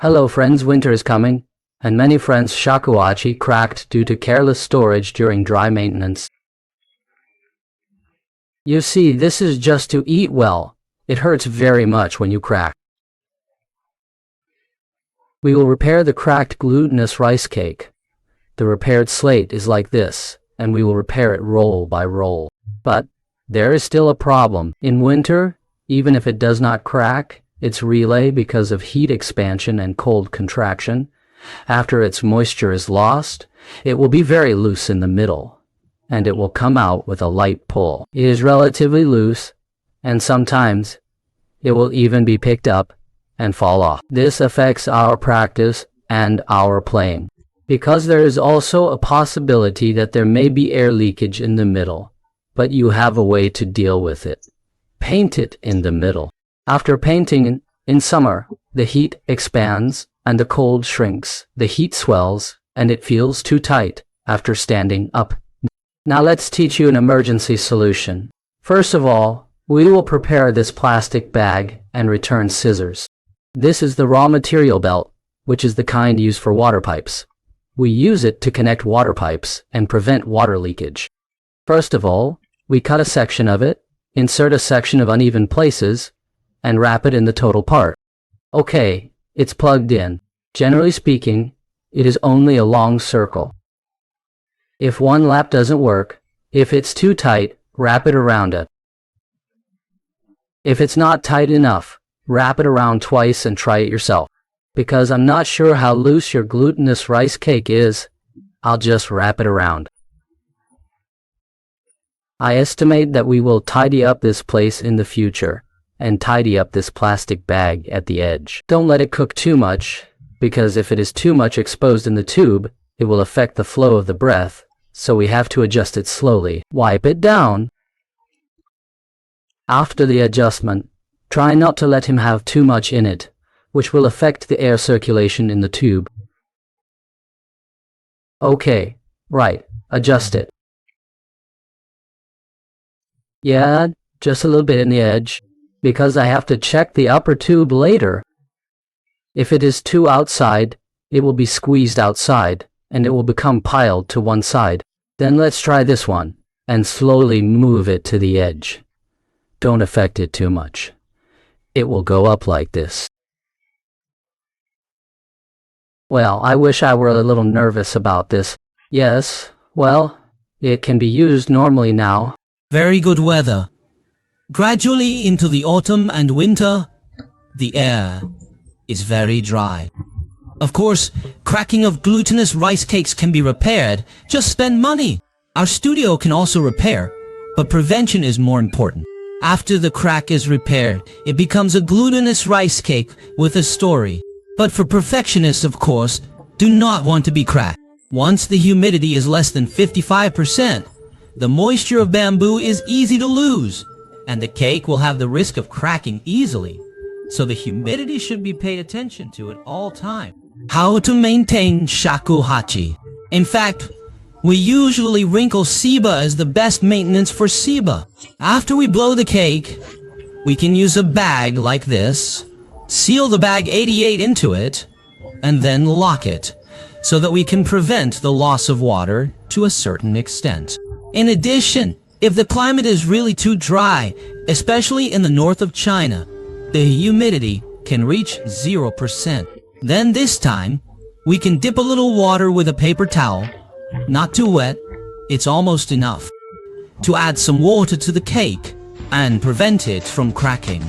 Hello friends, winter is coming, and many friends' shakuhachi cracked due to careless storage during dry maintenance. You see, this is just to eat well. It hurts very much when you crack. We will repair the cracked glutinous rice cake. The repaired slate is like this, and we will repair it roll by roll. But there is still a problem. In winter, even if it does not crack, its relay because of heat expansion and cold contraction, after its moisture is lost, it will be very loose in the middle, and it will come out with a light pull. It is relatively loose, and sometimes it will even be picked up and fall off. This affects our practice and our playing, because there is also a possibility that there may be air leakage in the middle, but you have a way to deal with it. Paint it in the middle. After painting in summer, the heat expands and the cold shrinks. The heat swells and it feels too tight after standing up. Now let's teach you an emergency solution. First of all, we will prepare this plastic bag and return scissors. This is the raw material belt, which is the kind used for water pipes. We use it to connect water pipes and prevent water leakage. First of all, we cut a section of it, insert a section of uneven places, and wrap it in the total part. Okay, it's plugged in. Generally speaking, it is only a long circle. If one lap doesn't work, if it's too tight, wrap it around it. If it's not tight enough, wrap it around twice and try it yourself. Because I'm not sure how loose your glutinous rice cake is, I'll just wrap it around. I estimate that we will tidy up this place in the future and tidy up this plastic bag at the edge. Don't let it cook too much, because if it is too much exposed in the tube, it will affect the flow of the breath, so we have to adjust it slowly. Wipe it down. After the adjustment, try not to let him have too much in it, which will affect the air circulation in the tube. Okay, right, adjust it. Yeah, just a little bit in the edge, because I have to check the upper tube later. If it is too outside, it will be squeezed outside, and it will become piled to one side. Then let's try this one, and slowly move it to the edge. Don't affect it too much. It will go up like this. Well, I wish I were a little nervous about this. Yes, well, it can be used normally now. Very good weather. Gradually into the autumn and winter, the air is very dry. Of course, cracking of glutinous rice cakes can be repaired. Just spend money. Our studio can also repair, but prevention is more important. After the crack is repaired, it becomes a glutinous rice cake with a story. But for perfectionists, of course, do not want to be cracked. Once the humidity is less than 55%, the moisture of bamboo is easy to lose, and the cake will have the risk of cracking easily. So the humidity should be paid attention to at all times. How to maintain shakuhachi. In fact, we usually wrinkle Seba as the best maintenance for Seba. After we blow the cake, we can use a bag like this, seal the bag 88 into it, and then lock it, so that we can prevent the loss of water to a certain extent. In addition, if the climate is really too dry, especially in the north of China, the humidity can reach 0%. Then this time, we can dip a little water with a paper towel, not too wet, it's almost enough, to add some water to the cake and prevent it from cracking.